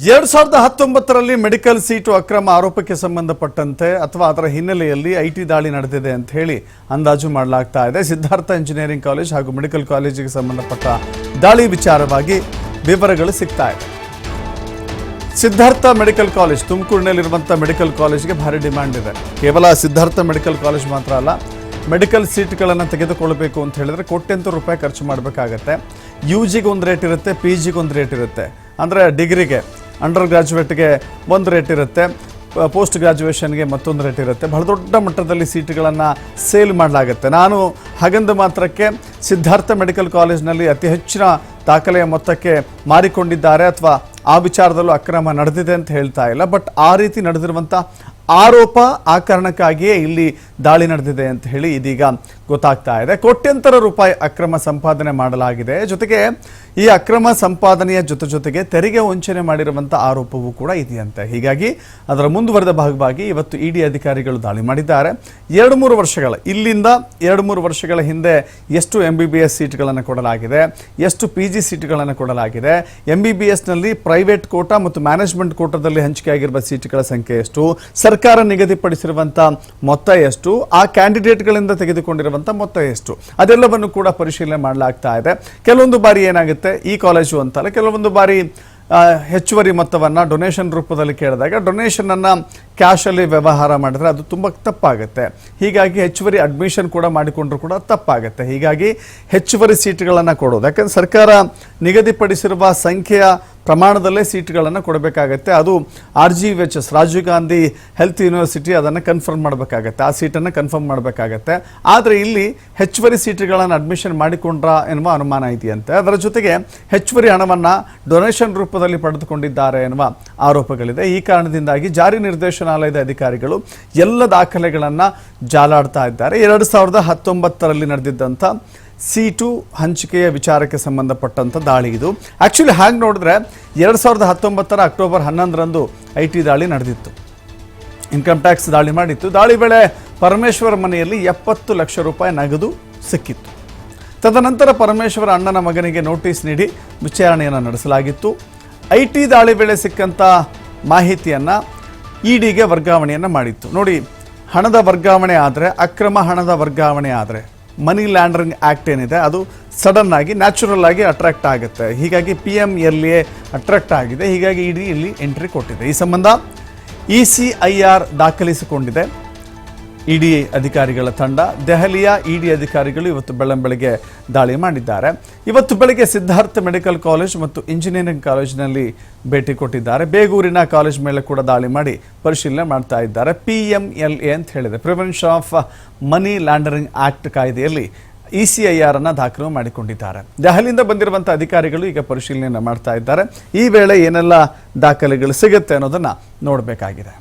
2019ರಲ್ಲಿ medical seat ಅಕ್ರಮ ಆರೋಪಕ್ಕೆ ಸಂಬಂಧಪಟ್ಟಂತೆ ಅಥವಾ ಅದರ ಹಿನ್ನೆಲೆಯಲ್ಲಿ ಐಟಿ ದಾಳಿ ನಡೆದಿದೆ ಅಂತ ಹೇಳಿ ಅಂದಾಜು ಮಾಡಲಾಗ್ತಾ ಇದೆ. ಸಿದ್ಧಾರ್ಥ ಇಂಜಿನಿಯರಿಂಗ್ ಕಾಲೇಜ್ ಹಾಗೂ ಮೆಡಿಕಲ್ ಕಾಲೇಜಿಗೆ ಸಂಬಂಧಪಟ್ಟ ದಾಳಿ ವಿಚಾರವಾಗಿ ವಿವರಗಳು ಸಿಗ್ತಾ ಇದೆ. ಸಿದ್ಧಾರ್ಥ ಮೆಡಿಕಲ್ ಕಾಲೇಜ್ ತುಮಕೂರಿನಲ್ಲಿರುವಂಥ ಮೆಡಿಕಲ್ ಕಾಲೇಜ್ಗೆ ಭಾರಿ ಡಿಮ್ಯಾಂಡ್ ಇದೆ. ಕೇವಲ ಸಿದ್ಧಾರ್ಥ ಮೆಡಿಕಲ್ ಕಾಲೇಜ್ ಮಾತ್ರ ಅಲ್ಲ, ಮೆಡಿಕಲ್ ಸೀಟ್ಗಳನ್ನು ತೆಗೆದುಕೊಳ್ಳಬೇಕು ಅಂತ ಹೇಳಿದ್ರೆ ಕೋಟ್ಯಂತರ ರೂಪಾಯಿ ಖರ್ಚು ಮಾಡಬೇಕಾಗತ್ತೆ. UGಗೆ ಒಂದು ರೇಟ್ ಇರುತ್ತೆ, PGಗೆ ಒಂದು ರೇಟ್ ಇರುತ್ತೆ. ಅಂದರೆ ಡಿಗ್ರಿಗೆ, ಅಂಡರ್ ಗ್ರಾಜುಯೇಟ್ಗೆ ಒಂದು ರೇಟ್ ಇರುತ್ತೆ, ಪೋಸ್ಟ್ ಗ್ರಾಜುಯೇಷನ್ಗೆ ಮತ್ತೊಂದು ರೇಟ್ ಇರುತ್ತೆ. ಬಹಳ ದೊಡ್ಡ ಮಟ್ಟದಲ್ಲಿ ಸೀಟುಗಳನ್ನು ಸೇಲ್ ಮಾಡಲಾಗುತ್ತೆ. ನಾನು ಹಾಗಂದ ಮಾತ್ರಕ್ಕೆ ಸಿದ್ಧಾರ್ಥ ಮೆಡಿಕಲ್ ಕಾಲೇಜ್ನಲ್ಲಿ ಅತಿ ಹೆಚ್ಚಿನ ದಾಖಲೆಯ ಮೊತ್ತಕ್ಕೆ ಮಾರಿಕೊಂಡಿದ್ದಾರೆ ಅಥವಾ ಆ ವಿಚಾರದಲ್ಲೂ ಅಕ್ರಮ ನಡೆದಿದೆ ಅಂತ ಹೇಳ್ತಾ ಇಲ್ಲ. ಬಟ್ ಆ ರೀತಿ ನಡೆದಿರುವಂಥ ಆರೋಪ, ಆ ಕಾರಣಕ್ಕಾಗಿಯೇ ಇಲ್ಲಿ ದಾಳಿ ನಡೆದಿದೆ ಅಂತ ಹೇಳಿ ಇದೀಗ ಗೊತ್ತಾಗ್ತಾ ಇದೆ. ಕೋಟ್ಯಂತರ ರೂಪಾಯಿ ಅಕ್ರಮ ಸಂಪಾದನೆ ಮಾಡಲಾಗಿದೆ. ಜೊತೆಗೆ ಈ ಅಕ್ರಮ ಸಂಪಾದನೆಯ ಜೊತೆಗೆ ತೆರಿಗೆ ವಂಚನೆ ಮಾಡಿರುವಂಥ ಆರೋಪವೂ ಕೂಡ ಇದೆಯಂತೆ. ಹೀಗಾಗಿ ಅದರ ಮುಂದುವರೆದ ಭಾಗವಾಗಿ ಇವತ್ತು ಇಡಿ ಅಧಿಕಾರಿಗಳು ದಾಳಿ ಮಾಡಿದ್ದಾರೆ. 2-3 ವರ್ಷಗಳ ಇಲ್ಲಿಂದ 2-3 ವರ್ಷಗಳ ಹಿಂದೆ ಎಷ್ಟು MBBS ಸೀಟ್ಗಳನ್ನು ಕೊಡಲಾಗಿದೆ, ಎಷ್ಟು PG ಸೀಟ್ಗಳನ್ನು ಕೊಡಲಾಗಿದೆ, MBBSನಲ್ಲಿ ಪ್ರೈವೇಟ್ ಕೋಟಾ ಮತ್ತು ಮ್ಯಾನೇಜ್ಮೆಂಟ್ ಕೋಟಾದಲ್ಲಿ ಹಂಚಿಕೆಯಾಗಿರುವ ಸೀಟ್ಗಳ ಸಂಖ್ಯೆ ಎಷ್ಟು, ಸರ್ಕಾರ ನಿಗದಿಪಡಿಸಿರುವಂಥ ಮೊತ್ತ ಎಷ್ಟು, ಆ ಕ್ಯಾಂಡಿಡೇಟ್ಗಳಿಂದ ತೆಗೆದುಕೊಂಡಿರುವಂಥ ಮೊತ್ತ ಎಷ್ಟು, ಅದೆಲ್ಲವನ್ನು ಕೂಡ ಪರಿಶೀಲನೆ ಮಾಡಲಾಗ್ತಾ ಇದೆ. ಕೆಲವೊಂದು ಬಾರಿ ಏನಾಗುತ್ತೆ, ಈ ಕಾಲೇಜು ಅಂತಲ್ಲ, ಕೆಲವೊಂದು ಬಾರಿ ಹೆಚ್ಚುವರಿ ಮೊತ್ತವನ್ನು ಡೊನೇಷನ್ ರೂಪದಲ್ಲಿ ಕೇಳಿದಾಗ ಡೊನೇಷನನ್ನು ಕ್ಯಾಶಲ್ಲಿ ವ್ಯವಹಾರ ಮಾಡಿದ್ರೆ ಅದು ತುಂಬ ತಪ್ಪಾಗುತ್ತೆ. ಹೀಗಾಗಿ ಹೆಚ್ಚುವರಿ ಅಡ್ಮಿಷನ್ ಕೂಡ ಮಾಡಿಕೊಂಡ್ರೂ ಕೂಡ ತಪ್ಪಾಗುತ್ತೆ. ಹೀಗಾಗಿ ಹೆಚ್ಚುವರಿ ಸೀಟ್ಗಳನ್ನು ಕೊಡೋದು, ಯಾಕಂದರೆ ಸರ್ಕಾರ ನಿಗದಿಪಡಿಸಿರುವ ಸಂಖ್ಯೆಯ ಪ್ರಮಾಣದಲ್ಲೇ ಸೀಟ್ಗಳನ್ನು ಕೊಡಬೇಕಾಗತ್ತೆ. ಅದು RGVHS Rajiv Gandhi health university ಅದನ್ನು ಕನ್ಫರ್ಮ್ ಮಾಡಬೇಕಾಗತ್ತೆ, ಆ ಸೀಟನ್ನು ಕನ್ಫರ್ಮ್ ಮಾಡಬೇಕಾಗತ್ತೆ. ಆದರೆ ಇಲ್ಲಿ ಹೆಚ್ಚುವರಿ ಸೀಟ್ಗಳನ್ನು ಅಡ್ಮಿಷನ್ ಮಾಡಿಕೊಂಡ್ರ ಎನ್ನುವ ಅನುಮಾನ ಇದೆಯಂತೆ. ಅದರ ಜೊತೆಗೆ ಹೆಚ್ಚುವರಿ ಹಣವನ್ನು ಡೊನೇಷನ್ ರೂಪದಲ್ಲಿ ಪಡೆದುಕೊಂಡಿದ್ದಾರೆ ಎನ್ನುವ ಆರೋಪಗಳಿದೆ. ಈ ಕಾರಣದಿಂದಾಗಿ ಜಾರಿ ನಿರ್ದೇಶನಾಲಯದ ಅಧಿಕಾರಿಗಳು ಎಲ್ಲ ದಾಖಲೆಗಳನ್ನು ಜಾಲಾಡ್ತಾ ಇದ್ದಾರೆ. 2019ರಲ್ಲಿ ನಡೆದಿದ್ದಂಥ ಸೀಟು ಹಂಚಿಕೆಯ ವಿಚಾರಕ್ಕೆ ಸಂಬಂಧಪಟ್ಟಂಥ ದಾಳಿ ಇದು. ಆ್ಯಕ್ಚುಲಿ ಹಾಗೆ ನೋಡಿದ್ರೆ 2019 ಅಕ್ಟೋಬರ್ 11ರಂದು IT ದಾಳಿ ನಡೆದಿತ್ತು, ಇನ್ಕಮ್ ಟ್ಯಾಕ್ಸ್ ದಾಳಿ ಮಾಡಿತ್ತು. ದಾಳಿ ವೇಳೆ ಪರಮೇಶ್ವರ್ ಮನೆಯಲ್ಲಿ 70 ಲಕ್ಷ ರೂಪಾಯಿ ನಗದು ಸಿಕ್ಕಿತ್ತು. ತದನಂತರ ಪರಮೇಶ್ವರ ಅಣ್ಣನ ಮಗನಿಗೆ ನೋಟಿಸ್ ನೀಡಿ ವಿಚಾರಣೆಯನ್ನು ನಡೆಸಲಾಗಿತ್ತು. IT ದಾಳಿ ವೇಳೆ ಸಿಕ್ಕಂಥ ಮಾಹಿತಿಯನ್ನು ಇಡಿಗೆ ವರ್ಗಾವಣೆಯನ್ನು ಮಾಡಿತ್ತು. ನೋಡಿ, ಹಣದ ವರ್ಗಾವಣೆ ಆದರೆ, ಅಕ್ರಮ ಹಣದ ವರ್ಗಾವಣೆ ಆದರೆ ಮನಿ ಲ್ಯಾಂಡರಿಂಗ್ ಆ್ಯಕ್ಟ್ ಏನಿದೆ ಅದು ಸಡನ್ ಆಗಿ ನ್ಯಾಚುರಲ್ ಆಗಿ ಅಟ್ರಾಕ್ಟ್ ಆಗುತ್ತೆ. ಹೀಗಾಗಿ PMLA ಅಟ್ರಾಕ್ಟ್ ಆಗಿದೆ. ಹೀಗಾಗಿ ಇಡಿ ಇಲ್ಲಿ ಎಂಟ್ರಿ ಕೊಟ್ಟಿದೆ. ಈ ಸಂಬಂಧ ECIR ದಾಖಲಿಸಿಕೊಂಡಿದೆ ಇಡಿ ಅಧಿಕಾರಿಗಳ ತಂಡ. ದೆಹಲಿಯ ಇಡಿ ಅಧಿಕಾರಿಗಳು ಇವತ್ತು ಬೆಳ್ಳಂಬೆಳಗ್ಗೆ ದಾಳಿ ಮಾಡಿದ್ದಾರೆ. ಇವತ್ತು ಬೆಳಗ್ಗೆ ಸಿದ್ಧಾರ್ಥ ಮೆಡಿಕಲ್ ಕಾಲೇಜ್ ಮತ್ತು ಇಂಜಿನಿಯರಿಂಗ್ ಕಾಲೇಜಿನಲ್ಲಿ ಭೇಟಿ ಕೊಟ್ಟಿದ್ದಾರೆ. ಬೇಗೂರಿನ ಕಾಲೇಜ್ ಮೇಲೆ ಕೂಡ ದಾಳಿ ಮಾಡಿ ಪರಿಶೀಲನೆ ಮಾಡ್ತಾ ಇದ್ದಾರೆ. PMLA ಅಂತ ಹೇಳಿದೆ, prevention of money laundering act ಕಾಯ್ದೆಯಲ್ಲಿ ECIR ಅನ್ನು ದಾಖಲು ಮಾಡಿಕೊಂಡಿದ್ದಾರೆ. ದೆಹಲಿಯಿಂದ ಬಂದಿರುವಂಥ ಅಧಿಕಾರಿಗಳು ಈಗ ಪರಿಶೀಲನೆಯನ್ನು ಮಾಡ್ತಾ ಇದ್ದಾರೆ. ಈ ವೇಳೆ ಏನೆಲ್ಲ ದಾಖಲೆಗಳು ಸಿಗುತ್ತೆ ಅನ್ನೋದನ್ನು ನೋಡಬೇಕಾಗಿದೆ.